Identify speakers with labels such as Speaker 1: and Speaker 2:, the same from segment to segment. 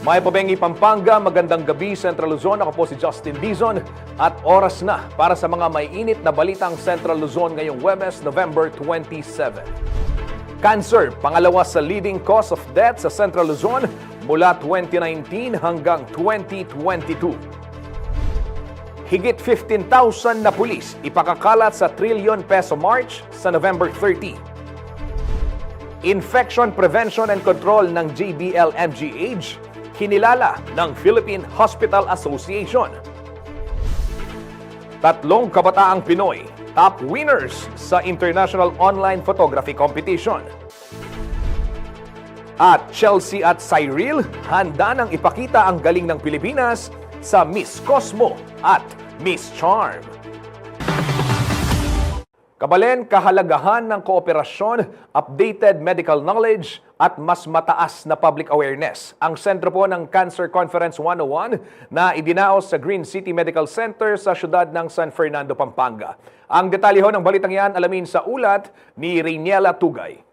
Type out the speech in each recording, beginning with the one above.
Speaker 1: May Pabengi, Pampanga, magandang gabi Central Luzon. Ako po si Justin Dizon at oras na para sa mga may init na balitang Central Luzon ngayong Huwebes, November 27. Cancer, pangalawa sa leading cause of death sa Central Luzon mula 2019 hanggang 2022. Higit 15,000 na pulis ipakakalat sa trilyon peso march sa November 30. Infection Prevention and Control ng JBL-MGH kinilala ng Philippine Hospital Association. Tatlong kabataang Pinoy, top winners sa International Online Photography Competition. At Chelsea at Cyril, handa nang ipakita ang galing ng Pilipinas sa Miss Cosmo at Miss Charm. Kabalen, kahalagahan ng kooperasyon, updated medical knowledge at mas mataas na public awareness. Ang sentro po ng Cancer Conference 101 na idinaos sa Green City Medical Center sa siyudad ng San Fernando, Pampanga. Ang detalye ho ng balitang yan alamin sa ulat ni Reiniela Tugay.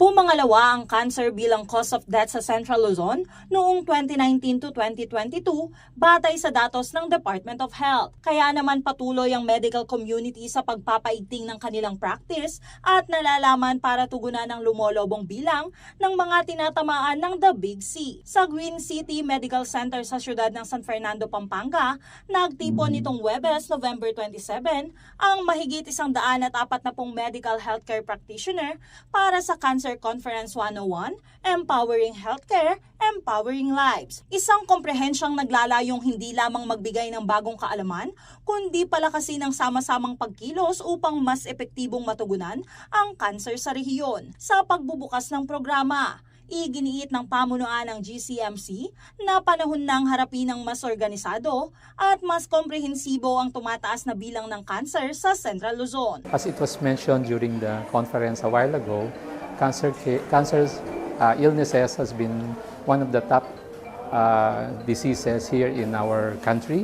Speaker 2: Pumangalawa ang cancer bilang cause of death sa Central Luzon noong 2019 to 2022 batay sa datos ng Department of Health. Kaya naman patuloy ang medical community sa pagpapaigting ng kanilang practice at nalalaman para tugunan ang lumolobong bilang ng mga tinatamaan ng The Big C. Sa Green City Medical Center sa siyudad ng San Fernando, Pampanga, nagtipon nitong Huwebes, November 27, ang mahigit 140 medical healthcare practitioner para sa Cancer Conference 101, Empowering Healthcare, Empowering Lives. Isang komprehensyang naglalayong hindi lamang magbigay ng bagong kaalaman, kundi palakasin ng sama-samang pagkilos upang mas epektibong matugunan ang kanser sa rehiyon. Sa pagbubukas ng programa, iginiit ng pamunuan ng GCMC na panahon nang harapin ng mas organisado at mas komprehensibo ang tumataas na bilang ng kanser sa Central Luzon.
Speaker 3: As it was mentioned during the conference a while ago, cancer illnesses has been one of the top diseases here in our country,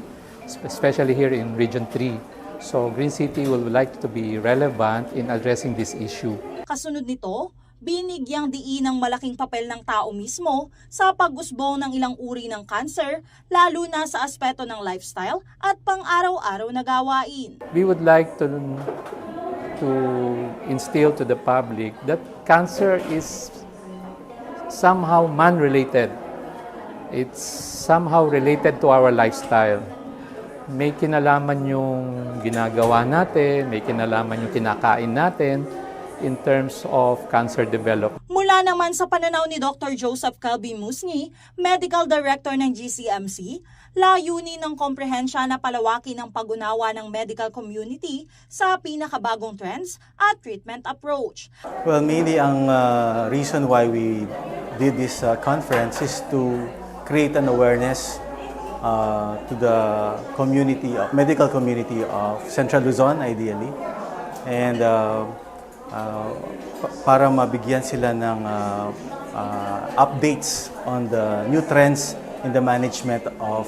Speaker 3: especially here in Region 3. So Green City will like to be relevant in addressing this issue.
Speaker 2: Kasunod nito, binigyang diin ang malaking papel ng tao mismo sa pag-usbong ng ilang uri ng cancer, lalo na sa aspeto ng lifestyle at pang-araw-araw na gawain.
Speaker 3: We would like to instill to the public that cancer is somehow man-related. It's somehow related to our lifestyle. May kinalaman yung ginagawa natin, may kinalaman yung kinakain natin in terms of cancer development.
Speaker 2: Mula naman sa pananaw ni Dr. Joseph Calvi Musni, Medical Director ng GCMC, layunin ng komprehensya na palawakin ang pag-unawa ng medical community sa pinakabagong trends at treatment approach.
Speaker 4: Well, mainly ang reason why we did this conference is to create an awareness to the community, medical community of Central Luzon ideally, and para mabigyan sila ng updates on the new trends in the management of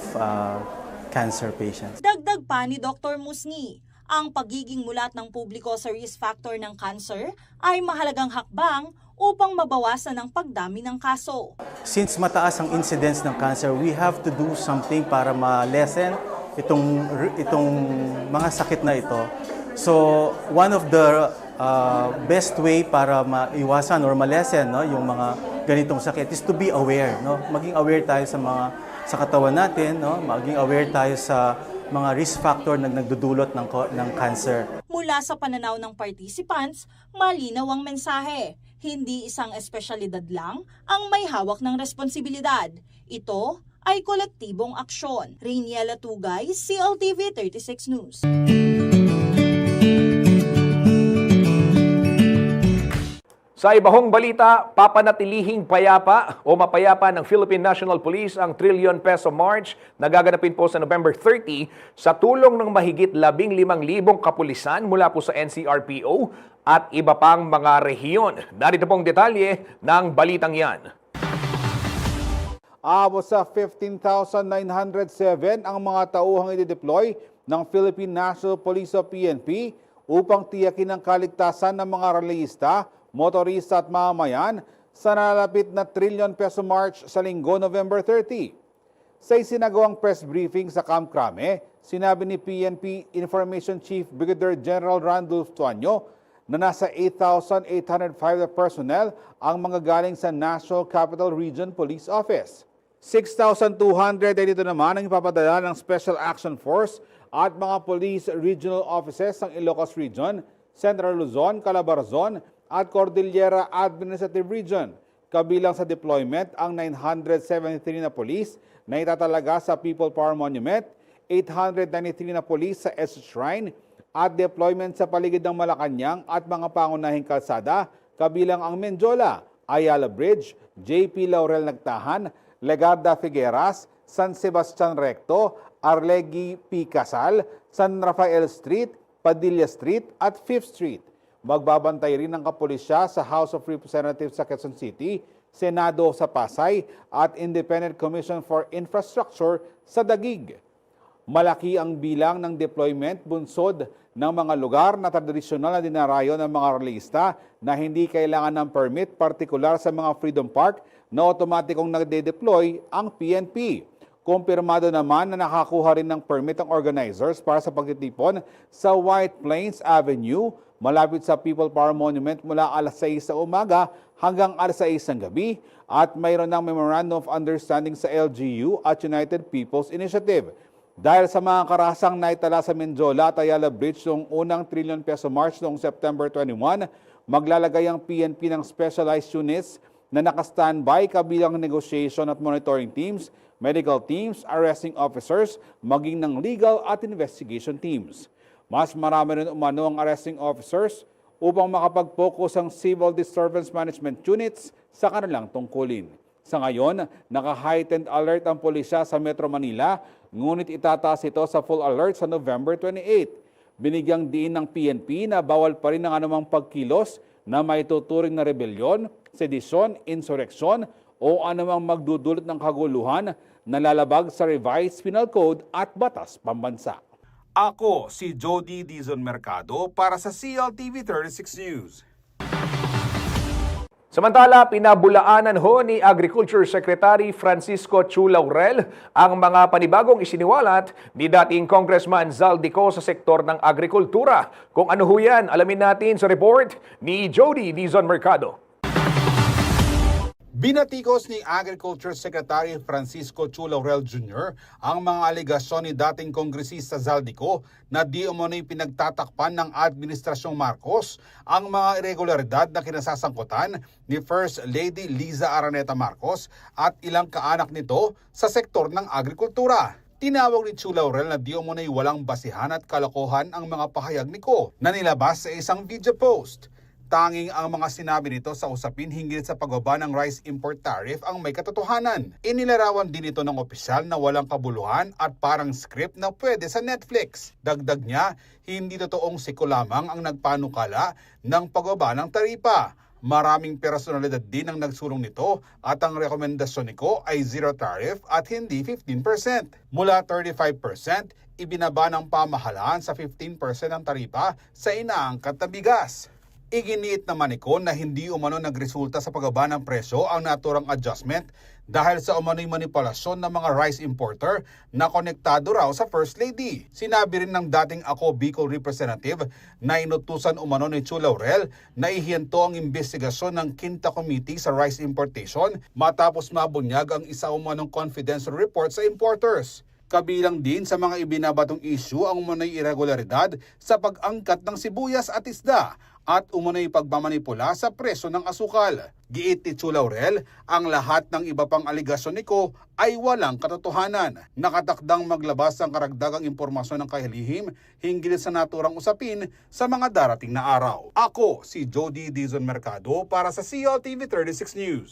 Speaker 4: cancer patients.
Speaker 2: Dagdag pa ni Dr. Musni, ang pagiging mulat ng publiko sa risk factor ng cancer ay mahalagang hakbang upang mabawasan ang pagdami ng kaso.
Speaker 4: Since mataas ang incidence ng cancer, we have to do something para ma-lessen itong mga sakit na ito. So, one of the best way para maiwasan or ma-lessen yung mga ganitong sakit is to be aware. Maging aware tayo sa katawan natin, maging aware tayo sa mga risk factor na nagdudulot ng cancer.
Speaker 2: Mula sa pananaw ng participants, malinaw ang mensahe. Hindi isang espesyalidad lang ang may hawak ng responsibilidad. Ito ay kolektibong aksyon. Reiniela Tugay, CLTV 36 News.
Speaker 1: Sa ibahong balita, papanatilihing payapa o mapayapa ng Philippine National Police ang trilyon peso march na gaganapin po sa November 30 sa tulong ng mahigit 15,000 kapulisan mula po sa NCRPO at iba pang mga rehiyon. Narito pong detalye ng balitang yan.
Speaker 5: Abot sa 15,907 ang mga tauhang i-deploy ng Philippine National Police o PNP upang tiyakin ang kaligtasan ng mga relihista motorista at mamamayan sa nalalapit na trilyon peso march sa linggo November 30. Sa isinagawang press briefing sa Camp Crame, sinabi ni PNP Information Chief Brigadier General Randolph Tuanyo na nasa 8,805 na personnel ang mga galing sa National Capital Region Police Office. 6,200 dito naman ang ipapadala ng Special Action Force at mga police regional offices ng Ilocos Region, Central Luzon, Calabarzon at Cordillera Administrative Region. Kabilang sa deployment ang 973 na police na itatalaga sa People Power Monument, 893 na police sa S Shrine at deployment sa paligid ng Malacanang at mga pangunahing kalsada, kabilang ang Menjola, Ayala Bridge, JP Laurel Nagtahan, Legarda Figueras, San Sebastian Recto, Arlegui P. Casal, San Rafael Street, Padilla Street at 5th Street. Magbabantay rin ng kapulisya sa House of Representatives sa Quezon City, Senado sa Pasay at Independent Commission for Infrastructure sa Daguig. Malaki ang bilang ng deployment bunsod ng mga lugar na tradisyonal na dinarayo ng mga relista na hindi kailangan ng permit, partikular sa mga Freedom Park na otomatikong nagde-deploy ang PNP. Kumpirmado naman na nakakuha rin ng permit ang organizers para sa pagtitipon sa White Plains Avenue malapit sa People Power Monument mula alas 6 sa umaga hanggang alas 6 ng gabi at mayroon ng Memorandum of Understanding sa LGU at United People's Initiative. Dahil sa mga karasang naitala sa Menjola at Ayala Bridge noong unang trilyon peso march noong September 21, maglalagay ang PNP ng specialized units na naka-standby kabilang negotiation at monitoring teams, medical teams, arresting officers, maging ng legal at investigation teams. Mas marami rin umano ang arresting officers upang makapag-focus ang civil disturbance management units sa kanilang tungkulin. Sa ngayon, naka-heightened alert ang pulisya sa Metro Manila, ngunit itataas ito sa full alert sa November 28. Binigyang diin ng PNP na bawal pa rin ang anumang pagkilos na may tuturing na rebelyon, sedisyon, insurreksyon o anumang magdudulot ng kaguluhan na lalabag sa revised penal code at batas pambansa.
Speaker 6: Ako si Jody Dizon Mercado para sa CLTV 36 News.
Speaker 1: Samantala, pinabulaanan ho ni Agriculture Secretary Francisco Chu Laurel ang mga panibagong isiniwalat ni dating Congressman Zaldico sa sektor ng agrikultura. Kung ano ho yan, alamin natin sa report ni Jody Dizon Mercado.
Speaker 6: Binatikos ni Agriculture Secretary Francisco Chu Laurel Jr. ang mga alegasyon ni dating Kongresista Zaldico na di umano'y pinagtatakpan ng Administrasyong Marcos ang mga irregularidad na kinasasangkutan ni First Lady Liza Araneta Marcos at ilang kaanak nito sa sektor ng agrikultura. Tinawag ni Chu Laurel na di umano'y walang basihan at kalokohan ang mga pahayag ni Ko na nilabas sa isang video post. Tanging ang mga sinabi nito sa usapin hinggil sa pagbaba ng rice import tariff ang may katotohanan. Inilarawan din ito ng opisyal na walang kabuluhan at parang script na pwede sa Netflix. Dagdag niya, hindi totoong siko lamang ang nagpanukala ng pagbaba ng taripa. Maraming personalidad din ang nagsulong nito at ang rekomendasyon nito ay zero tariff at hindi 15%. Mula 35%, ibinaba ng pamahalaan sa 15% ang taripa sa inaangkat na bigas. Iginiit naman ni Ko na hindi umano nagresulta sa pagbaba ng presyo ang naturang adjustment dahil sa umano'y manipulasyon ng mga rice importer na konektado raw sa First Lady. Sinabi rin ng dating Ako Bicol representative na inutusan umano ni Chu Laurel na ihiyanto ang investigasyon ng Quinta Committee sa rice importation matapos mabunyag ang isa umanong confidential report sa importers. Kabilang din sa mga ibinabatong issue ang umano'y irregularidad sa pag-angkat ng sibuyas at isda at umano'y pagmamanipula sa presyo ng asukal. Giit ni Chu Laurel, ang lahat ng iba pang aligasyon ni Ko ay walang katotohanan. Nakatakdang maglabas ng karagdagang impormasyon ng kahilihim hinggil sa naturang usapin sa mga darating na araw. Ako si Jody Dizon Mercado para sa CLTV 36 News.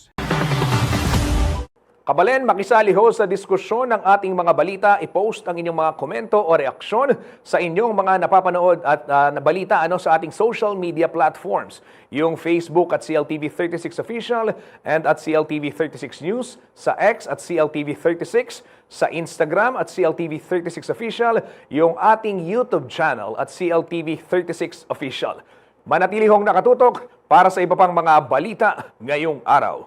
Speaker 1: Kabalen, makisali ho sa diskusyon ng ating mga balita. I-post ang inyong mga komento o reaksyon sa inyong mga napapanood at balita sa ating social media platforms. Yung Facebook at CLTV36 Official and at CLTV36 News, sa X at CLTV36, sa Instagram at CLTV36 Official, yung ating YouTube channel at CLTV36 Official. Manatili hong nakatutok para sa iba pang mga balita ngayong araw.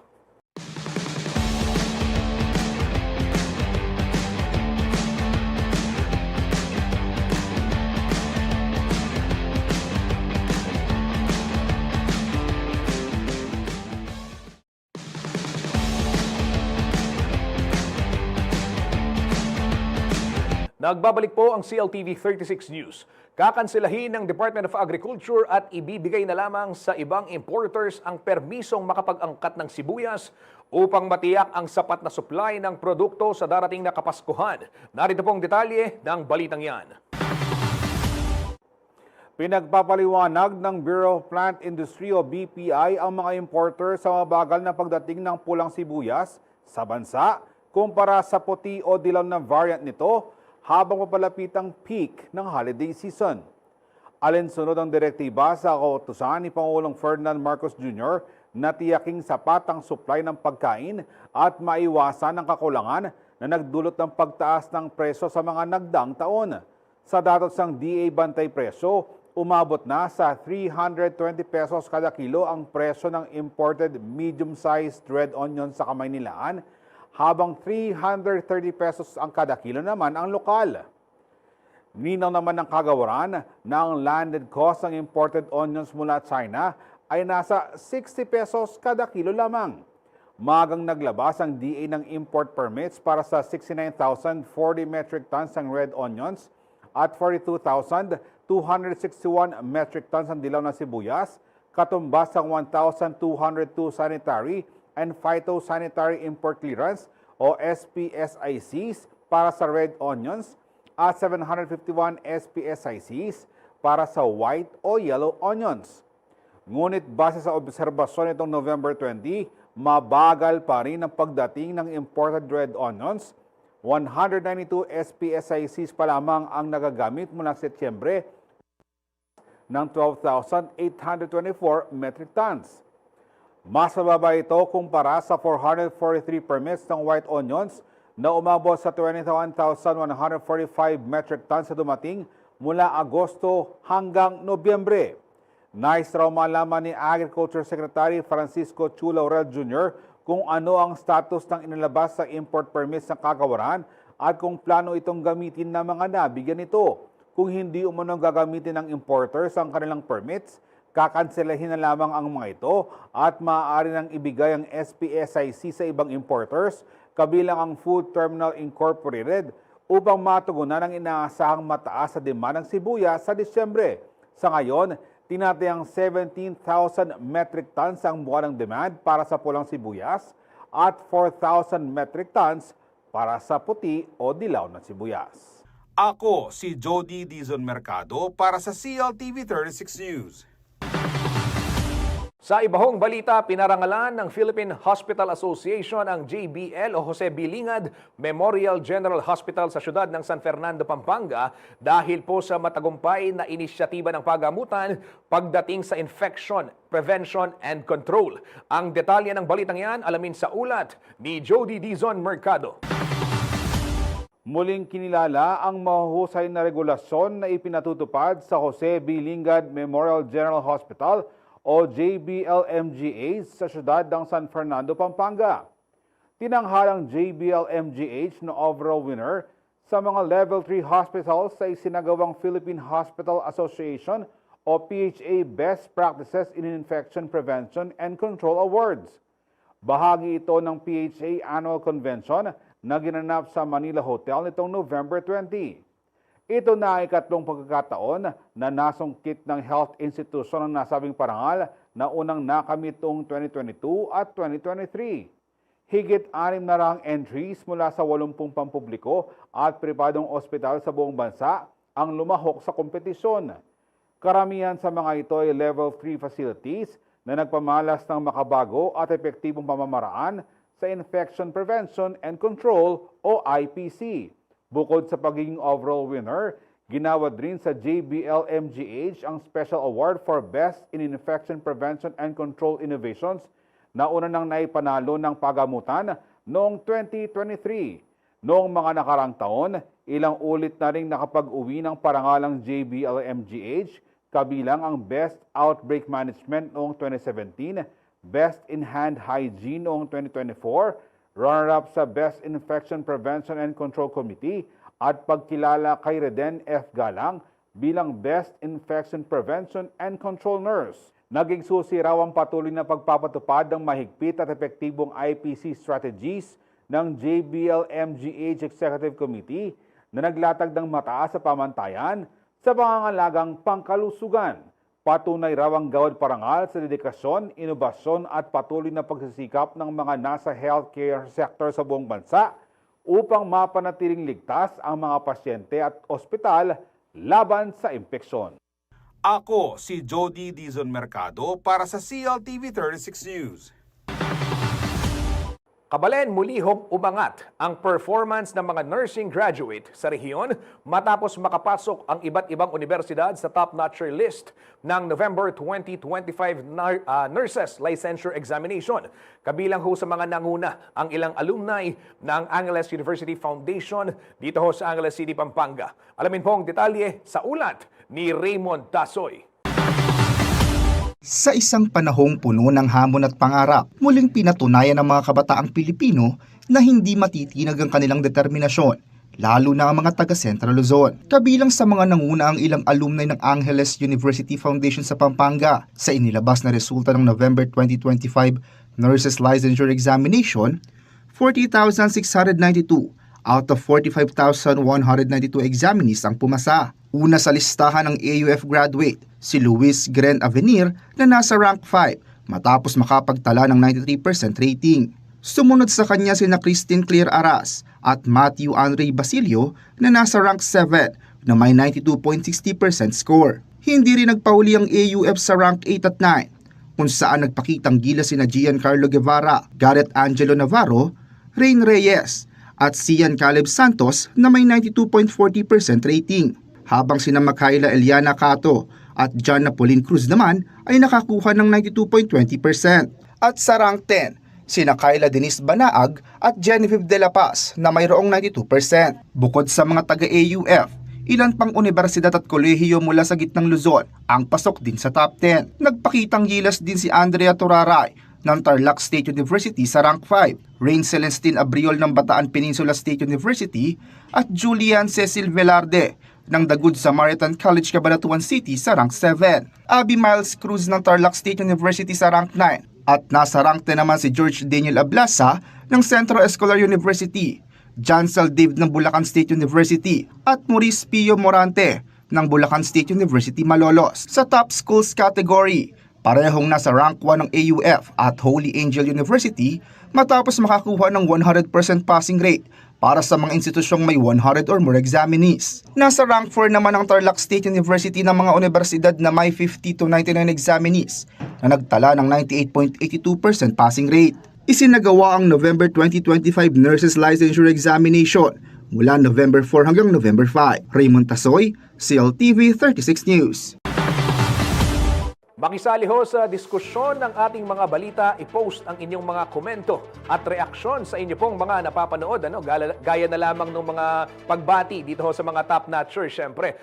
Speaker 1: Nagbabalik po ang CLTV 36 News. Kakansilahin ng Department of Agriculture at ibibigay na lamang sa ibang importers ang permisong makapag-angkat ng sibuyas upang matiyak ang sapat na supply ng produkto sa darating na Kapaskuhan. Narito pong detalye ng balitang yan.
Speaker 5: Pinagpapaliwanag ng Bureau of Plant Industry o BPI ang mga importer sa mabagal na pagdating ng pulang sibuyas sa bansa kumpara sa puti o dilaw na variant nito habang papalapit ang peak ng holiday season. Alinsunod ang direktiba sa kautusan ni Pangulong Ferdinand Marcos Jr. na tiyaking sapat ang supply ng pagkain at maiwasan ang kakulangan na nagdulot ng pagtaas ng presyo sa mga nagdaang taon. Sa datos ng DA Bantay Presyo, umabot na sa 320 pesos kada kilo ang presyo ng imported medium-sized red onion sa Kamaynilaan, habang 330 pesos ang kada kilo naman ang lokal. Ninaw naman ng kagawaran na ang landed cost ng imported onions mula China ay nasa 60 pesos kada kilo lamang. Magang naglabas ang DA ng import permits para sa 69,040 metric tons ng red onions at 42,261 metric tons ng dilaw na sibuyas, katumbas ang 1,202 sanitary and phytosanitary import clearance o SPSICs para sa red onions at 751 SPSICs para sa white o yellow onions. Ngunit base sa obserbasyon nitong November 20, mabagal pa rin ang pagdating ng imported red onions. 192 SPSICs pa lamang ang nagagamit mula Setyembre ng 12,824 metric tons. Mas mababa ito kumpara sa 443 permits ng white onions na umabot sa 21,145 metric tons sa dumating mula Agosto hanggang Nobyembre. Nais raw malaman ni Agriculture Secretary Francisco Chu Laurel Jr. kung ano ang status ng inilabas sa import permits ng kagawaran at kung plano itong gamitin ng mga nabigyan nito. Kung hindi umano gagamitin ng importers ang kanilang permits, kakanselahin na lamang ang mga ito at maaari nang ibigay ang SPSIC sa ibang importers kabilang ang Food Terminal Incorporated upang matugunan ang inaasahang mataas sa demand ng sibuyas sa Disyembre. Sa ngayon, tinatayang 17,000 metric tons ang buwanang demand para sa pulang sibuyas at 4,000 metric tons para sa puti o dilaw na sibuyas.
Speaker 6: Ako si Jody Dizon Mercado para sa CLTV 36 News.
Speaker 1: Sa ibahong balita, pinarangalan ng Philippine Hospital Association ang JBL o Jose B. Lingad Memorial General Hospital sa siyudad ng San Fernando, Pampanga dahil po sa matagumpay na inisyatiba ng pagamutan pagdating sa infection, prevention and control. Ang detalye ng balitang yan alamin sa ulat ni Jody Dizon Mercado.
Speaker 5: Muling kinilala ang mahuhusay na regulasyon na ipinatutupad sa Jose B. Lingad Memorial General Hospital o JBL-MGH sa siyudad ng San Fernando, Pampanga. Tinanghalang JBL-MGH na overall winner sa mga Level 3 hospitals sa isinagawang Philippine Hospital Association o PHA Best Practices in Infection Prevention and Control Awards. Bahagi ito ng PHA Annual Convention na ginanap sa Manila Hotel nitong November 20. Ito na ay ikatlong pagkakataon na nasungkit ng health institution ang nasabing parangal na unang nakamit noong 2022 at 2023. Higit 600 entries mula sa 80 pampubliko at pribadong ospital sa buong bansa ang lumahok sa kompetisyon. Karamihan sa mga ito ay level 3 facilities na nagpamalas ng makabago at epektibong pamamaraan sa Infection Prevention and Control o IPC. Bukod sa pagiging overall winner, ginawad rin sa JBL-MGH ang Special Award for Best in Infection Prevention and Control Innovations na una nang naipanalo ng pagamutan noong 2023. Noong mga nakarang taon, ilang ulit na rin nakapag-uwi ng parangalang JBL-MGH kabilang ang Best Outbreak Management noong 2017, Best in Hand Hygiene noong 2024, runner-up sa Best Infection Prevention and Control Committee at pagkilala kay Reden F. Galang bilang Best Infection Prevention and Control Nurse. Naging susi raw ang patuloy na pagpapatupad ng mahigpit at epektibong IPC strategies ng JBL-MGH Executive Committee na naglatag ng mataas sa pamantayan sa pangangalagang pangkalusugan. Patunay raw ang gawad parangal sa dedikasyon, inobasyon at patuloy na pagsisikap ng mga nasa healthcare sector sa buong bansa upang mapanatiling ligtas ang mga pasyente at ospital laban sa impeksyon.
Speaker 6: Ako si Jody Dizon Mercado para sa CLTV 36 News.
Speaker 1: Kabalen, mulihong umangat ang performance ng mga nursing graduate sa rehiyon matapos makapasok ang iba't ibang universidad sa top-notcher list ng November 2025 Nurses Licensure Examination. Kabilang ho sa mga nanguna ang ilang alumni ng Angeles University Foundation dito ho sa Angeles City, Pampanga. Alamin po ang detalye sa ulat ni Raymond Tasoy.
Speaker 7: Sa isang panahong puno ng hamon at pangarap, muling pinatunayan ng mga kabataang Pilipino na hindi matitinag ang kanilang determinasyon, lalo na ang mga taga Central Luzon. Kabilang sa mga nanguna ang ilang alumni ng Angeles University Foundation sa Pampanga sa inilabas na resulta ng November 2025 Nurses Licensure Examination, 40,692 out of 45,192 examinees ang pumasa. Una sa listahan ng AUF graduate, si Luis Gren Avenir na nasa rank 5 matapos makapagtala ng 93% rating. Sumunod sa kanya sina Christine Claire Aras at Matthew Andre Basilio na nasa rank 7 na may 92.60% score. Hindi rin nagpahuli ang AUF sa rank 8 at 9 kung saan nagpakitang gilas sina Giancarlo Guevara, Garrett Angelo Navarro, Rain Reyes at Cian Caleb Santos na may 92.40% rating. Habang sina Makaila Eliana Cato at John Napolin Cruz naman ay nakakuha ng 92.20%. At sa rank 10, sina Kyla Denise Banaag at Genevieve De La Paz na mayroong 92%. Bukod sa mga taga-AUF, ilan pang universidad at kolehiyo mula sa gitnang Luzon ang pasok din sa top 10. Nagpakitang gilas din si Andrea Turaray ng Tarlac State University sa rank 5, Rain Celestine Abriol ng Bataan Peninsula State University at Julian Cecil Velarde ng The Good Samaritan College Cabanatuan City sa rank 7. Abby Miles Cruz ng Tarlac State University sa rank 9 at nasa rank 10 naman si George Daniel Ablasa ng Centro Escolar University, Jansel Dave ng Bulacan State University at Maurice Pio Morante ng Bulacan State University Malolos. Sa top schools category, parehong nasa rank 1 ng AUF at Holy Angel University matapos makakuha ng 100% passing rate para sa mga institusyong may 100 or more examinees. Nasa rank 4 naman ang Tarlac State University ng mga universidad na may 50 to 99 examinees na nagtala ng 98.82% passing rate. Isinagawa ang November 2025 Nurses Licensure Examination mula November 4 hanggang November 5. Raymond Tasoy, CLTV 36 News.
Speaker 1: Makisali ho sa diskusyon ng ating mga balita, i-post ang inyong mga komento at reaksyon sa inyo pong mga napapanood. Gaya na lamang ng mga pagbati dito ho sa mga top-notchers, syempre.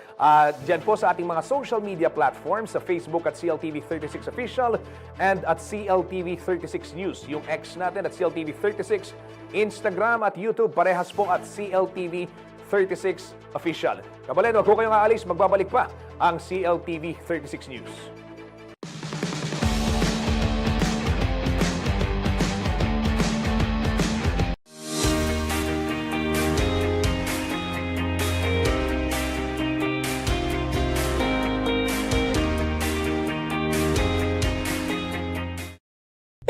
Speaker 1: Diyan po sa ating mga social media platforms, sa Facebook at CLTV36 Official and at CLTV36 News. Yung X natin at CLTV36, Instagram at YouTube, parehas po at CLTV36 Official. Kabalen, wag po kayong aalis, magbabalik pa ang CLTV36 News.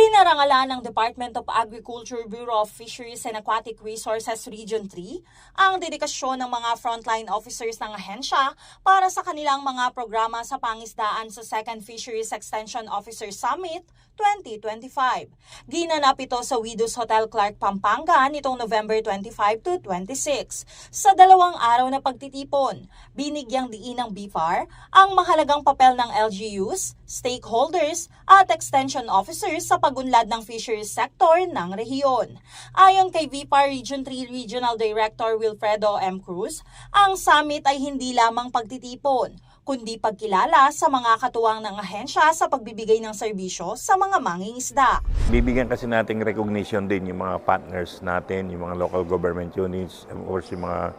Speaker 2: Pinarangalan ng Department of Agriculture Bureau of Fisheries and Aquatic Resources Region 3 ang dedikasyon ng mga frontline officers ng ahensya para sa kanilang mga programa sa pangisdaan sa 2nd Fisheries Extension Officer Summit 2025. Ginanap ito sa Widows Hotel Clark, Pampanga nitong November 25 to 26. Sa 2 araw na pagtitipon, binigyang diin ng BFAR ang mahalagang papel ng LGUs, stakeholders at extension officers sa pagunlad ng fisheries sector ng rehiyon. Ayon kay BFAR Region 3 Regional Director Wilfredo M. Cruz, ang summit ay hindi lamang pagtitipon, kundi pagkilala sa mga katuwang ng ahensya sa pagbibigay ng serbisyo sa mga mangingisda.
Speaker 8: Bibigyan kasi nating recognition din yung mga partners natin, yung mga local government units, of course yung mga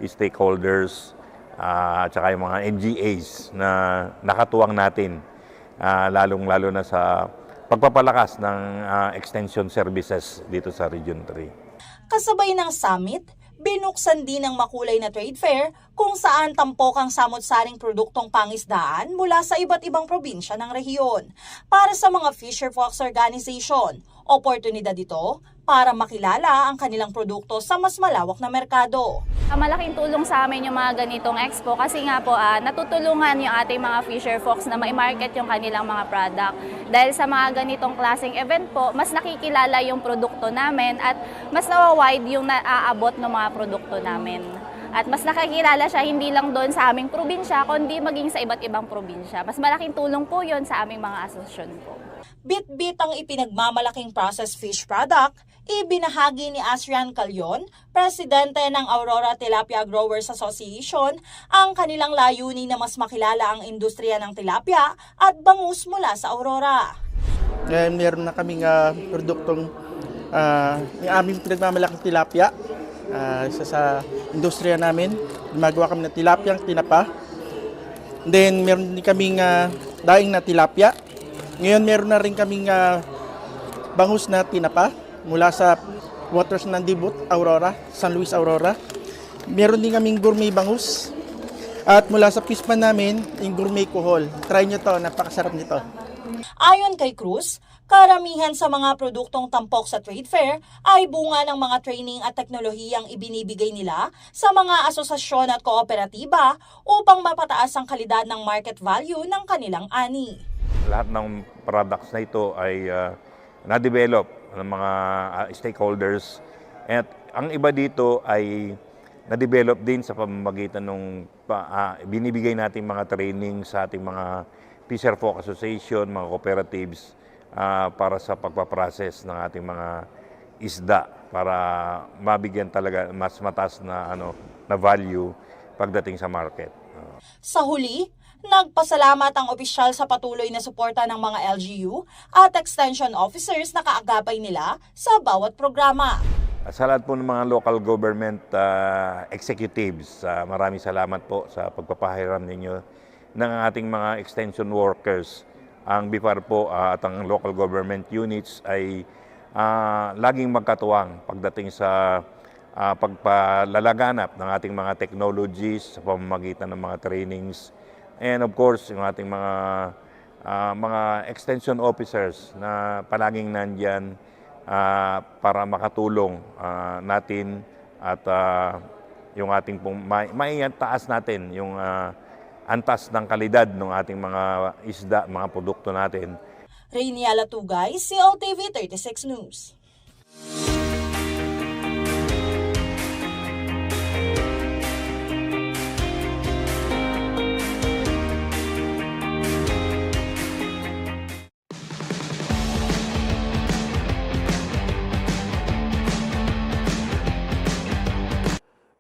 Speaker 8: stakeholders, at saka yung mga NGAs na nakatuwang natin, lalong-lalo na sa pagpapalakas ng extension services dito sa Region 3.
Speaker 2: Kasabay ng summit, binuksan din ang makulay na trade fair kung saan tampok ang samot-saring produktong pangisdaan mula sa iba't ibang probinsya ng rehiyon. Para sa mga Fisher Folks Organization, oportunidad ito para makilala ang kanilang produkto sa mas malawak na merkado.
Speaker 9: Malaking tulong sa amin yung mga ganitong expo kasi nga po natutulungan yung ating mga fisher folks na ma-market yung kanilang mga product. Dahil sa mga ganitong klaseng event po, mas nakikilala yung produkto namin at mas nawa-wide yung naaabot ng mga produkto namin. At mas nakikilala siya hindi lang doon sa aming probinsya, kundi maging sa iba't ibang probinsya. Mas malaking tulong po yun sa aming mga asosasyon po.
Speaker 2: Bit-bit ang ipinagmamalaking processed fish product, ibinahagi ni Asrian Calyon, presidente ng Aurora Tilapia Growers Association, ang kanilang layunin na mas makilala ang industriya ng tilapia at bangus mula sa Aurora.
Speaker 10: Meron na kaming produktong yung aming pinagmamalaking tilapia sa industriya namin. Gumagawa kami ng tilapia, tinapa. Then meron din kaming daing na tilapia. Ngayon meron na rin kaming bangus na tinapa mula sa waters ng Dibut, Aurora, San Luis, Aurora. Meron din kaming gourmet bangus. At mula sa pispan namin, yung gourmet kuhol. Try nyo to, napakasarap nito.
Speaker 2: Ayon kay Cruz, karamihan sa mga produktong tampok sa trade fair ay bunga ng mga training at teknolohiyang ibinibigay nila sa mga asosasyon at kooperatiba upang mapataas ang kalidad ng market value ng kanilang ani.
Speaker 8: Lahat ng products na ito ay na-develop ng mga stakeholders. At ang iba dito ay na-develop din sa pamamagitan ng binibigay nating mga training sa ating mga Fisher Folk Association, mga cooperatives para sa pagpaprocess ng ating mga isda para mabigyan talaga mas mataas na na value pagdating sa market.
Speaker 2: Sa huli, nagpasalamat ang opisyal sa patuloy na suporta ng mga LGU at extension officers na kaagapay nila sa bawat programa.
Speaker 8: Sa lahat po ng mga local government executives, maraming salamat po sa pagpapahiram ninyo ng ating mga extension workers. Ang BIFAR po at ang local government units ay laging magkatuwang pagdating sa pagpalalaganap ng ating mga technologies sa pamamagitan ng mga trainings. And of course, yung ating mga extension officers na palaging nandyan para makatulong natin at yung ating maitaas natin yung antas ng kalidad ng ating mga isda, mga produkto natin.
Speaker 2: Reyniela Tugay, CLTV 36 News.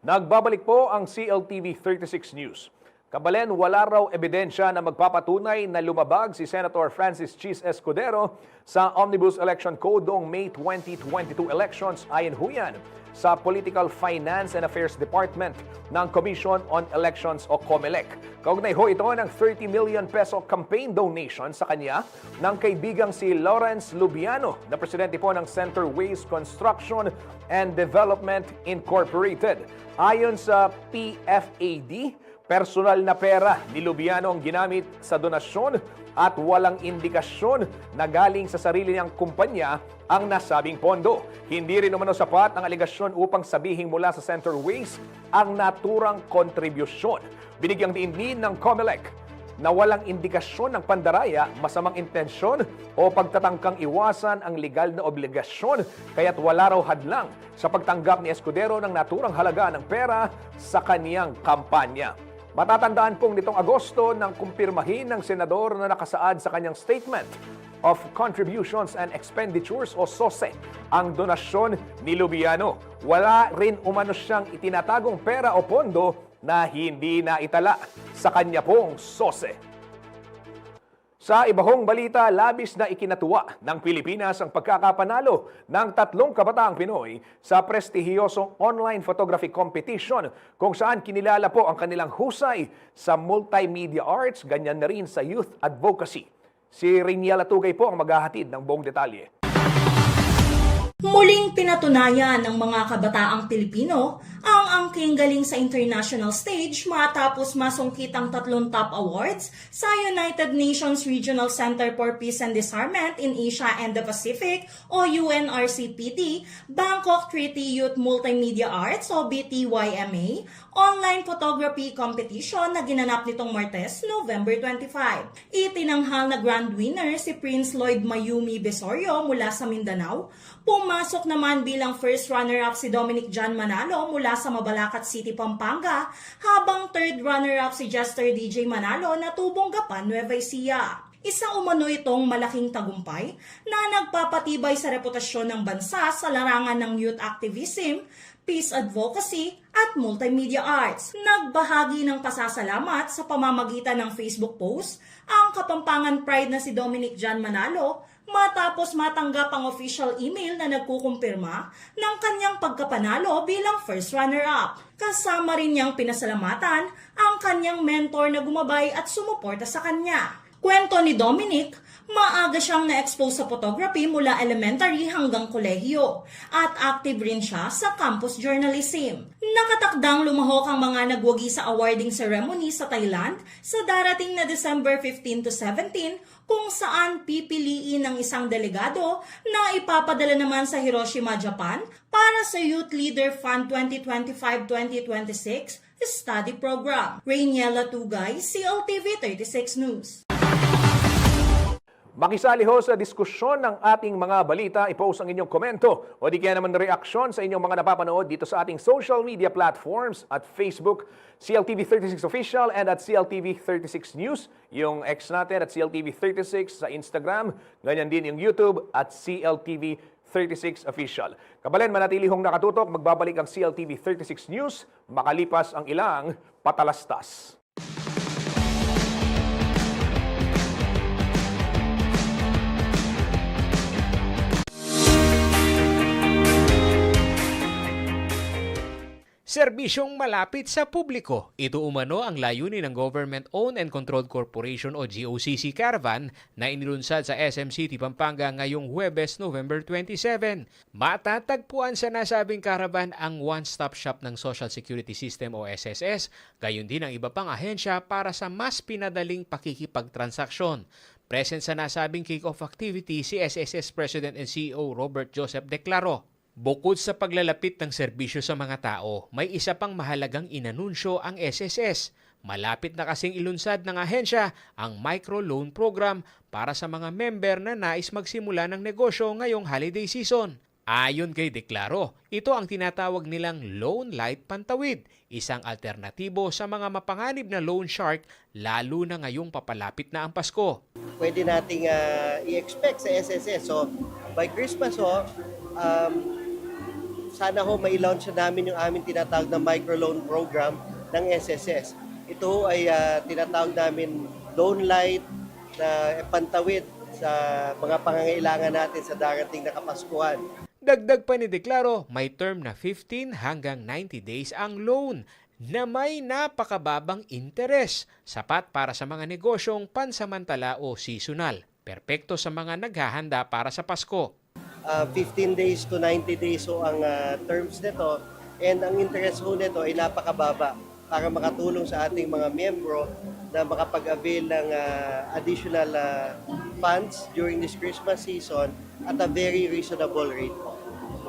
Speaker 1: Nagbabalik po ang CLTV 36 News. Kabalen, wala raw ebidensya na magpapatunay na lumabag si Senator Francis Chis Escudero sa Omnibus Election Code noong May 2022 elections ayon huyan sa Political Finance and Affairs Department ng Commission on Elections o COMELEC. Kaugnay ho ito ng 30 million peso campaign donation sa kanya ng kaibigang si Lawrence Lubiano, na presidente po ng Center Waste Construction and Development Incorporated. Ayon sa PFAD, personal na pera ni Lubiano ang ginamit sa donasyon at walang indikasyon na galing sa sarili niyang kumpanya ang nasabing pondo. Hindi rin umano sapat ang aligasyon upang sabihin mula sa Center Waste ang naturang kontribusyon. Binigyang diin ng COMELEC na walang indikasyon ng pandaraya, masamang intensyon o pagtatangkang iwasan ang legal na obligasyon, kaya't wala raw hadlang sa pagtanggap ni Escudero ng naturang halaga ng pera sa kaniyang kampanya. Matatandaan pong nitong Agosto nang kumpirmahin ng senador na nakasaad sa kanyang Statement of Contributions and Expenditures o SOSE ang donasyon ni Lubiano. Wala rin umano siyang itinatagong pera o pondo na hindi naitala sa kanya pong sose. Sa ibahong balita, labis na ikinatuwa ng Pilipinas ang pagkakapanalo ng 3 kabataang Pinoy sa prestihiyosong online photography competition kung saan kinilala po ang kanilang husay sa multimedia arts, ganyan na rin sa youth advocacy. Si Riniela Tugay po ang maghahatid ng buong detalye.
Speaker 2: Muling pinatunayan ng mga kabataang Pilipino ang angking galing sa international stage matapos masungkit ang 3 top awards sa United Nations Regional Center for Peace and Disarmament in Asia and the Pacific o UNRCPT, Bangkok Treaty Youth Multimedia Arts o BTYMA, online photography competition na ginanap nitong Martes, November 25. Itinanghal na grand winner si Prince Lloyd Mayumi Besorio mula sa Mindanao. Pumasok naman bilang first runner-up si Dominic John Manalo mula sa Mabalacat City, Pampanga, habang third runner-up si Jester DJ Manalo na tubong Gapan, Nueva Ecija. Isa umano itong malaking tagumpay na nagpapatibay sa reputasyon ng bansa sa larangan ng youth activism, peace advocacy at multimedia arts. Nagbahagi ng pasasalamat sa pamamagitan ng Facebook post ang Kapampangan Pride na si Dominic John Manalo matapos matanggap ang official email na nagkukumpirma ng kanyang pagkapanalo bilang first runner-up. Kasama rin niyang pinasalamatan ang kanyang mentor na gumabay at sumuporta sa kanya. Kwento ni Dominic, maaga siyang na-expose sa photography mula elementary hanggang kolehiyo at active rin siya sa campus journalism. Nakatakdang lumahok ang mga nagwagi sa awarding ceremony sa Thailand sa darating na December 15 to 17 kung saan pipiliin ng isang delegado na ipapadala naman sa Hiroshima, Japan para sa Youth Leader Fund 2025-2026 study program. Riniela Tugay, CLTV 36 News.
Speaker 1: Makisali ho sa diskusyon ng ating mga balita, i-post ang inyong komento o di kaya naman reaksyon sa inyong mga napapanood dito sa ating social media platforms at Facebook, CLTV36 Official and at CLTV36 News, yung X natin at CLTV36 sa Instagram, ganyan din yung YouTube at CLTV36 Official. Kabalen, manatili hong nakatutok, magbabalik ang CLTV36 News makalipas ang ilang patalastas.
Speaker 11: Serbisyong malapit sa publiko. Ito umano ang layunin ng Government-Owned and Controlled Corporation o GOCC Caravan na inilunsad sa SM City, Pampanga ngayong Huwebes, November 27. Matatagpuan sa nasabing caravan ang one-stop shop ng Social Security System o SSS, gayon din ang iba pang ahensya para sa mas pinadaling pakikipagtransaksyon. Present sa nasabing kick-off activity si SSS President and CEO Robert Joseph Declaro. Bukod sa paglalapit ng serbisyo sa mga tao, may isa pang mahalagang inanunsyo ang SSS. Malapit na kasing ilunsad ng ahensya ang microloan program para sa mga member na nais magsimula ng negosyo ngayong holiday season. Ayon kay Declaro, ito ang tinatawag nilang Loan Light Pantawid, isang alternatibo sa mga mapanganib na loan shark lalo na ngayong papalapit na ang Pasko.
Speaker 12: Pwede nating i-expect sa SSS. So, by Christmas, sana mai-launch na namin yung aming tinatawag na microloan program ng SSS. Ito ay tinatawag namin loan light na pantawid sa mga pangangailangan natin sa darating na Kapaskuhan.
Speaker 11: Dagdag pa ni Declaro, may term na 15 hanggang 90 days ang loan na may napakababang interes, sapat para sa mga negosyong pansamantala o seasonal. Perpekto sa mga naghahanda para sa Pasko.
Speaker 12: 15 days to 90 days ang terms nito, and ang interest ho nito ay napakababa para makatulong sa ating mga miyembro na makapag-avail ng additional funds during this Christmas season at a very reasonable rate.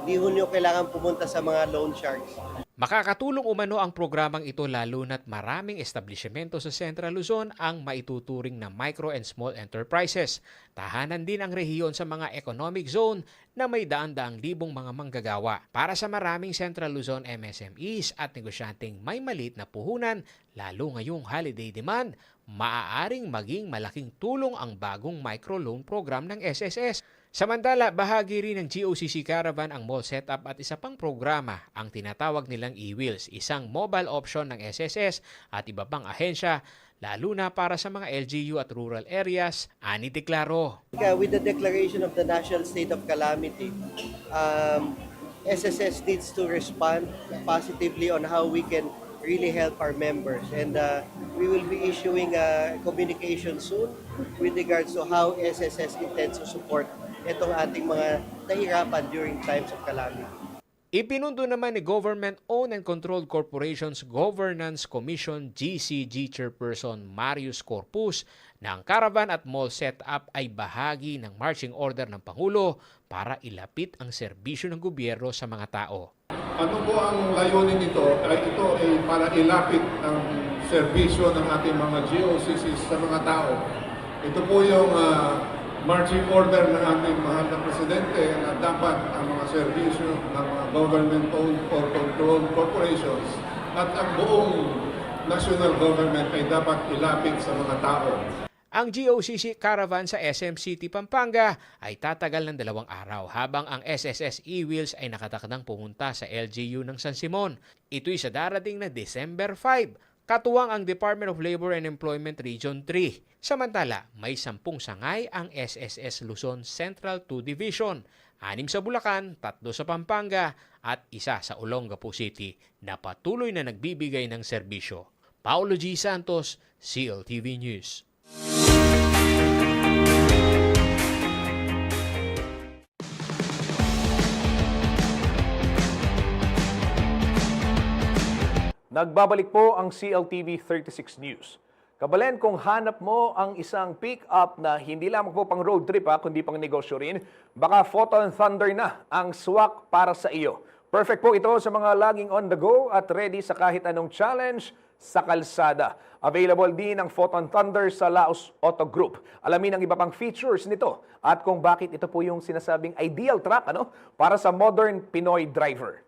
Speaker 12: Hindi ho nyo kailangan pumunta sa mga loan sharks.
Speaker 11: Makakatulong umano ang programang ito lalo na't maraming establishmento sa Central Luzon ang maituturing na micro and small enterprises. Tahanan din ang rehiyon sa mga economic zone na may daan-daang libong mga manggagawa. Para sa maraming Central Luzon MSMEs at negosyanteng may maliit na puhunan, lalo ngayong holiday demand, maaaring maging malaking tulong ang bagong microloan program ng SSS. Samantala, bahagi rin ng GOCC Caravan ang mall setup at isa pang programa ang tinatawag nilang e-wheels, isang mobile option ng SSS at iba pang ahensya, lalo na para sa mga LGU at rural areas, ani deklaro.
Speaker 12: With the declaration of the national state of calamity, SSS needs to respond positively on how we can really help our members. And we will be issuing a communication soon with regards to how SSS intends to support itong ating mga nahirapan during times of calamity.
Speaker 11: Ipinundo naman ni Government-Owned and Controlled Corporations Governance Commission GCG Chairperson Marius Corpus na ang caravan at mall setup ay bahagi ng marching order ng Pangulo para ilapit ang serbisyo ng gobyerno sa mga tao.
Speaker 13: Ano po ang layunin nito? Ito ay para ilapit ang serbisyo ng ating mga GOCCs sa mga tao. Ito po yung marching order ng ating mahal na Presidente na dapat ang mga serbisyo ng mga government-owned or controlled corporations at ang buong national government ay dapat ilapit sa mga tao.
Speaker 11: Ang GOCC Caravan sa SM City, Pampanga ay tatagal ng 2 araw habang ang SSS e-wheels ay nakatakdang pumunta sa LGU ng San Simon. Ito'y sa darating na December 5. Katuwang ang Department of Labor and Employment Region 3. Samantala, may 10 sangay ang SSS Luzon Central 2 Division, 6 sa Bulacan, 3 sa Pampanga at 1 sa Olongapo City na patuloy na nagbibigay ng serbisyo. Paulo G. Santos, CLTV News.
Speaker 1: Nagbabalik po ang CLTV 36 News. Kabalen, kung hanap mo ang isang pick-up na hindi lamang po pang road trip kundi pang negosyo rin, baka Photon Thunder na ang swak para sa iyo. Perfect po ito sa mga laging on the go at ready sa kahit anong challenge sa kalsada. Available din ang Photon Thunder sa Laos Auto Group. Alamin ang iba pang features nito at kung bakit ito po yung sinasabing ideal truck para sa modern Pinoy driver.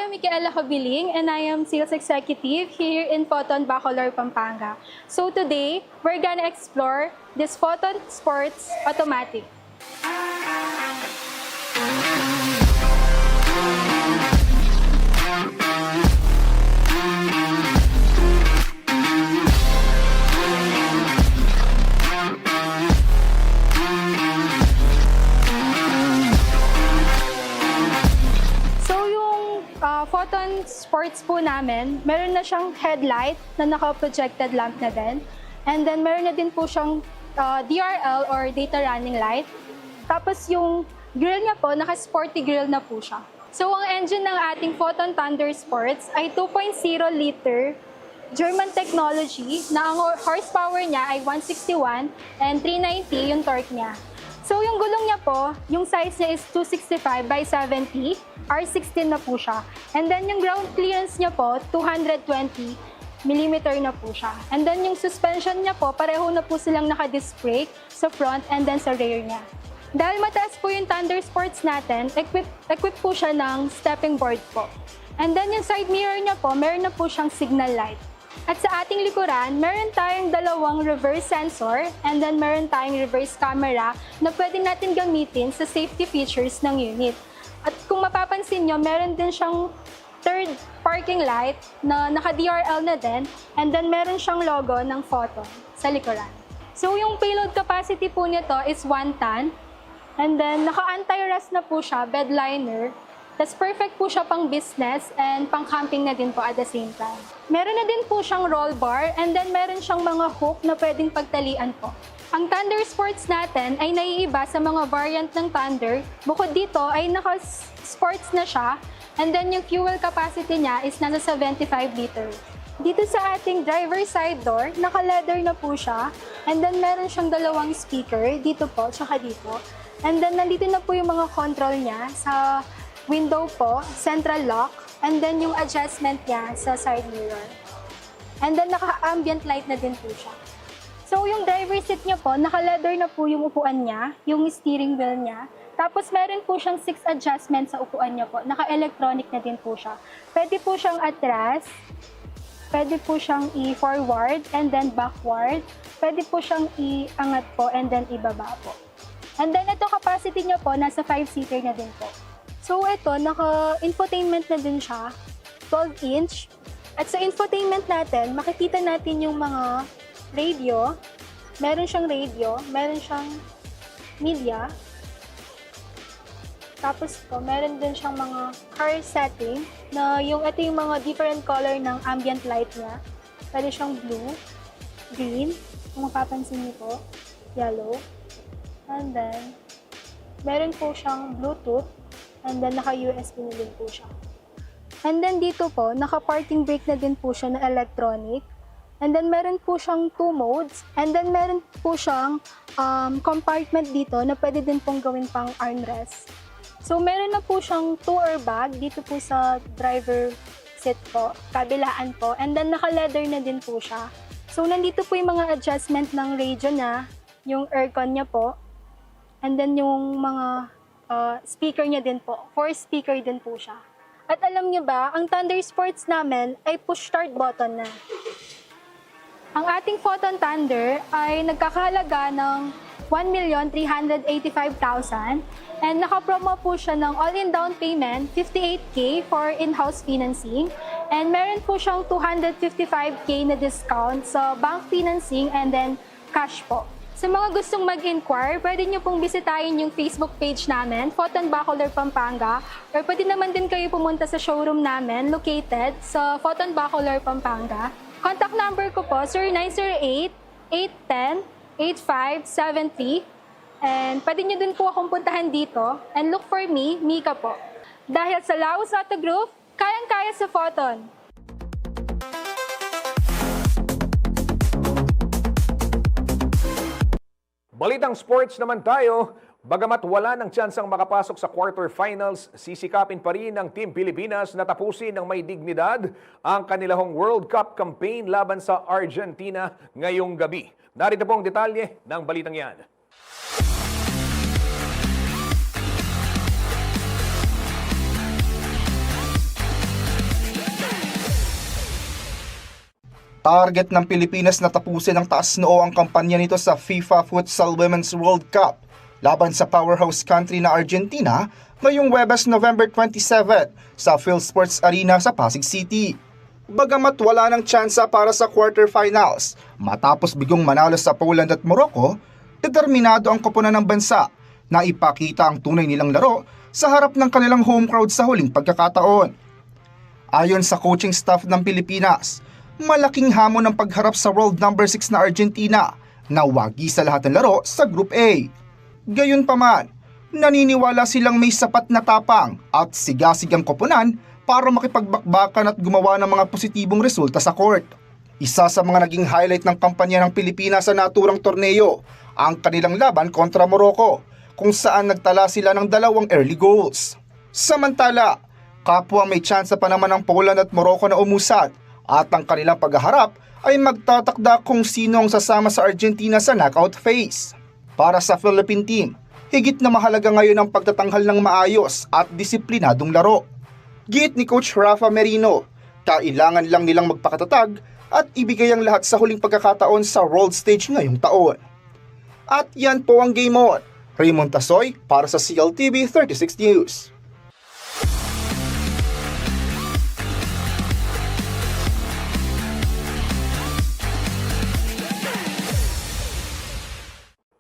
Speaker 14: Micaela Hobiling, and I am Sales Executive here in Photon Bacolor, Pampanga. So today, we're gonna explore this Photon Sports Automatic. Photon Sports po namin, meron na siyang headlight na naka-projected lamp na din. And then meron na din po siyang DRL or data running light. Tapos yung grill niya po, naka-sporty grill na po siya. So ang engine ng ating Photon Thunder Sports ay 2.0 liter German technology na ang horsepower niya ay 161 and 390 yung torque niya. So yung gulong niya po, yung size niya is 265 by 70, R16 na po siya. And then yung ground clearance niya po, 220 mm na po siya. And then yung suspension niya po, pareho na po silang naka-disc brake sa front and then sa rear niya. Dahil mataas po yung Thunder Sports natin, equip po siya ng stepping board po. And then yung side mirror niya po, meron na po siyang signal light. At sa ating likuran, meron tayong 2 reverse sensor and then meron tayong reverse camera na pwede natin gamitin sa safety features ng unit. At kung mapapansin nyo, meron din siyang third parking light na naka-DRL na din and then meron siyang logo ng Photon sa likuran. So yung payload capacity po nito is 1 ton and then naka-anti-rust na po siya, bed liner. Tapos perfect po siya pang business and pang camping na din po at the same time. Meron na din po siyang roll bar and then meron siyang mga hook na pwedeng pagtalian po. Ang Thunder Sports natin ay naiiba sa mga variant ng Thunder. Bukod dito ay naka-sports na siya and then yung fuel capacity niya is nasa 75 liters. Dito sa ating driver side door, naka-leather na po siya and then meron siyang 2 speaker dito po tsaka dito. And then nandito na po yung mga control niya sa window po, central lock, and then yung adjustment niya sa side mirror. And then naka-ambient light na din po siya. So yung driver seat niya po, naka-leather na po yung upuan niya, yung steering wheel niya. Tapos meron po siyang 6 adjustments sa upuan niya po. Naka-electronic na din po siya. Pwede po siyang atras, pwede po siyang i-forward and then backward. Pwede po siyang iangat po and then ibaba po. And then ito capacity niya po, nasa 5-seater na din po. So ito, naka-infotainment na din siya, 12-inch. At sa infotainment natin, makikita natin yung mga radio. Meron siyang radio, meron siyang media. Tapos po, meron din siyang mga car setting na ito yung mga different color ng ambient light niya. Pwede siyang blue, green, kung mapapansin niyo po, yellow. And then, meron po siyang Bluetooth, and then naka-USB na din po siya. And then dito po, naka-parking brake na din po siya na electronic. And then meron po siyang 2 modes. And then meron po siyang compartment dito na pwede din pong gawin pang armrest. So meron na po siyang 2 airbag dito po sa driver seat po, kabilaan po. And then naka-leather na din po siya. So nandito po yung mga adjustment ng radio niya, yung aircon niya po. And then yung mga speaker niya din po. 4 speaker din po siya. At alam niyo ba, ang Thunder Sports namin ay push start button na. Ang ating Photon Thunder ay nagkakahalaga ng 1,385,000 and nakapromo po siya ng all-in down payment 58K for in-house financing and meron po siyang 255K na discount sa bank financing and then cash po. Sa mga gustong mag-inquire, pwede nyo pong bisitahin yung Facebook page namin, Photon Bacolor, Pampanga, or pwede naman din kayo pumunta sa showroom namin located sa Photon Bacolor, Pampanga. Contact number ko po, 0908-810-8573. And pwede nyo din po akong puntahan dito. And look for me, Mika po. Dahil sa Laos Auto Group, kayang-kaya sa Photon.
Speaker 1: Balitang sports naman tayo. Bagamat wala ng tsansang makapasok sa quarterfinals, sisikapin pa rin ng Team Pilipinas na tapusin ng may dignidad ang kanilang World Cup campaign laban sa Argentina ngayong gabi. Narito po ang detalye ng balitang yan.
Speaker 7: Target ng Pilipinas na tapusin ng taas noo ang kampanya nito sa FIFA Futsal Women's World Cup laban sa powerhouse country na Argentina ngayong Huwebes, November 27 sa PhilSports Arena sa Pasig City. Bagamat wala ng tsansa para sa quarterfinals, matapos bigong manalo sa Poland at Morocco, determinado ang koponan ng bansa na ipakita ang tunay nilang laro sa harap ng kanilang home crowd sa huling pagkakataon. Ayon sa coaching staff ng Pilipinas, malaking hamon ang pagharap sa world number 6 na Argentina na wagi sa lahat ng laro sa Group A. Gayunpaman, naniniwala silang may sapat na tapang at sigasigang koponan para makipagbakbakan at gumawa ng mga positibong resulta sa court. Isa sa mga naging highlight ng kampanya ng Pilipinas sa naturang torneo, ang kanilang laban kontra Morocco, kung saan nagtala sila ng 2 early goals. Samantala, kapwa may tsansa pa naman ang Poland at Morocco na umusad at ang kanilang paghaharap ay magtatakda kung sino ang sasama sa Argentina sa knockout phase. Para sa Philippine team, higit na mahalaga ngayon ang pagtatanghal ng maayos at disiplinadong laro. Giit ni Coach Rafa Merino, kailangan lang nilang magpakatatag at ibigay ang lahat sa huling pagkakataon sa world stage ngayong taon. At yan po ang Game On. Raymond Tasoy para sa CLTV 36 News.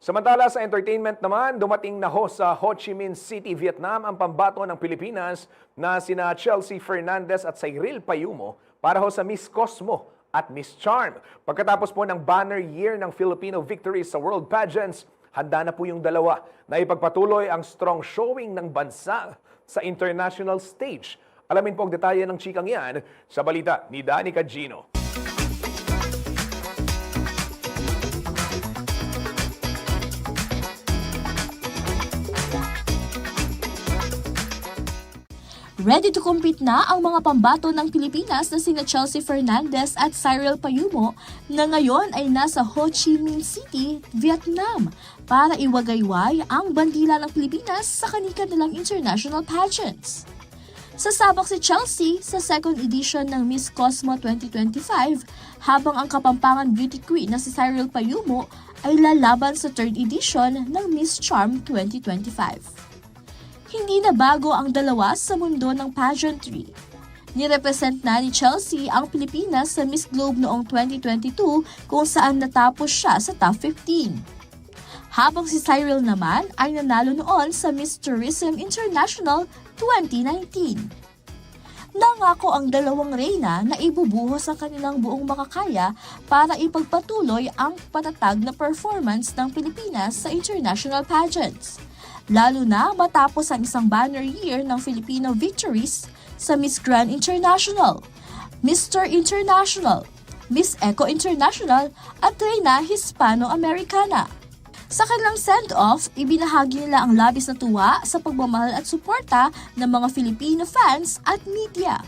Speaker 1: Samantala sa entertainment naman, dumating na ho sa Ho Chi Minh City, Vietnam ang pambato ng Pilipinas na sina Chelsea Fernandez at Cyril Payumo para ho sa Miss Cosmo at Miss Charm. Pagkatapos po ng banner year ng Filipino victories sa world pageants, handa na po yung dalawa na ipagpatuloy ang strong showing ng bansa sa international stage. Alamin po ang detalye ng chikang yan sa balita ni Danica Gino.
Speaker 15: Ready to compete na ang mga pambato ng Pilipinas na sina Chelsea Fernandez at Cyril Payumo na ngayon ay nasa Ho Chi Minh City, Vietnam para iwagayway ang bandila ng Pilipinas sa kanilang international pageants. Sasabak si Chelsea sa second edition ng Miss Cosmo 2025 habang ang Kapampangan beauty queen na si Cyril Payumo ay lalaban sa third edition ng Miss Charm 2025. Hindi na bago ang dalawa sa mundo ng pageantry. Nirepresent na ni Chelsea ang Pilipinas sa Miss Globe noong 2022 kung saan natapos siya sa top 15. Habang si Cyril naman ay nanalo noon sa Miss Tourism International 2019. Nangako ang dalawang reyna na ibubuhos ang kanilang buong makakaya para ipagpatuloy ang patatag na performance ng Pilipinas sa international pageants. Lalo na matapos ang isang banner year ng Filipino victories sa Miss Grand International, Mr. International, Miss Eco International at Reyna Hispano-Americana. Sa kanilang send-off, ibinahagi nila ang labis na tuwa sa pagmamahal at suporta ng mga Filipino fans at media.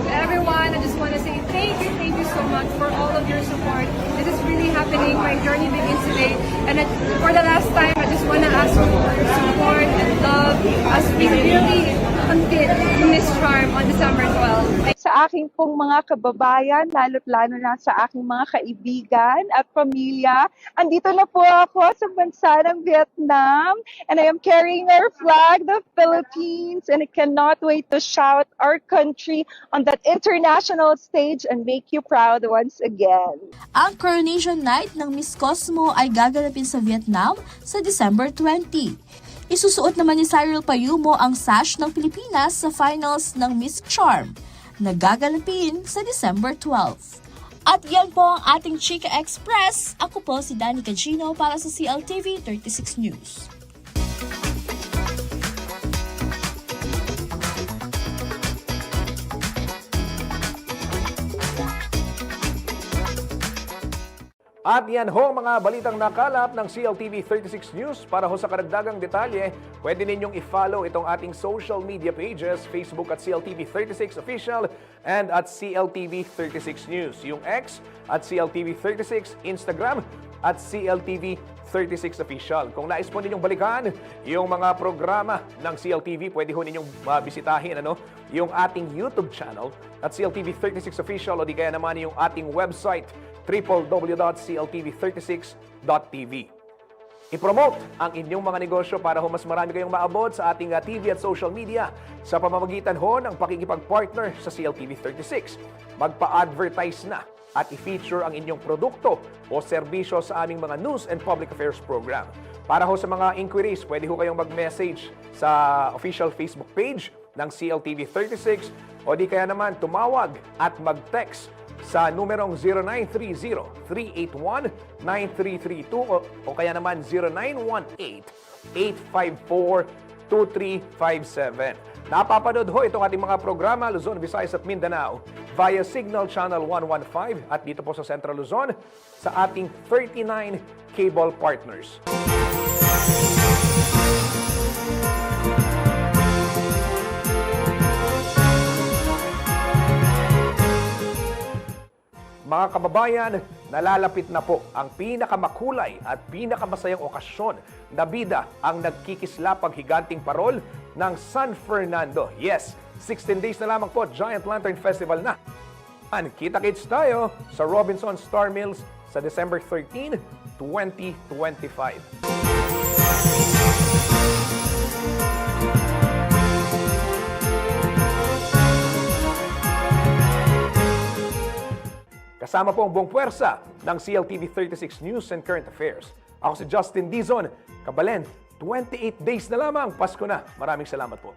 Speaker 16: Everyone, I just want to say thank you so much for all of your support. This is really happening. My journey begins today. And for the last time, I just want to ask for support and love as we really compete Miss Charm on December 12.
Speaker 17: Sa aking pong mga kababayan, lalo't-lalo na sa aking mga kaibigan at pamilya, andito na po ako sa bansa ng Vietnam and I am carrying our flag, the Philippines, and I cannot wait to shout our country on that international stage and make you proud once again.
Speaker 15: Ang coronation night ng Miss Cosmo ay gaganapin sa Vietnam sa December 20. Isusuot naman ni Cyril Payumo ang sash ng Pilipinas sa finals ng Miss Charm na gaganapin sa December 12. At yan po ang ating Chika Express. Ako po si Danny Cagino para sa CLTV 36 News.
Speaker 1: At yan ho mga balitang nakalap ng CLTV 36 News. Para ho sa karagdagang detalye, pwede ninyong i-follow itong ating social media pages, Facebook at CLTV 36 Official and at CLTV 36 News. Yung X at CLTV 36, Instagram at CLTV 36 Official. Kung nais po ninyong balikan yung mga programa ng CLTV, pwede ho ninyong bisitahin yung ating YouTube channel at CLTV 36 Official o di kaya naman yung ating website www.cltv36.tv. I-promote ang inyong mga negosyo para ho mas marami kayong maabot sa ating TV at social media sa pamamagitan ho ng pakikipag-partner sa CLTV 36. Magpa-advertise na at i-feature ang inyong produkto o serbisyo sa aming mga news and public affairs program. Para ho sa mga inquiries, pwede ho kayong mag-message sa official Facebook page ng CLTV 36 o di kaya naman tumawag at mag-text sa numerong 0930-381-9332 o kaya naman 0918-854-2357. Napapanood ho itong ating mga programa Luzon, Visayas at Mindanao via Signal Channel 115 at dito po sa Central Luzon sa ating 39 cable partners. Mga kababayan, nalalapit na po ang pinakamakulay at pinakamasayang okasyon na bida ang nagkikislapag higanting parol ng San Fernando. Yes, 16 days na lamang po, Giant Lantern Festival na. Kita-kits tayo sa Robinson Star Mills sa December 13, 2025. Kasama po ang buong puwersa ng CLTV 36 News and Current Affairs. Ako si Justin Dizon. Kabalen, 28 days na lamang, Pasko na. Maraming salamat po.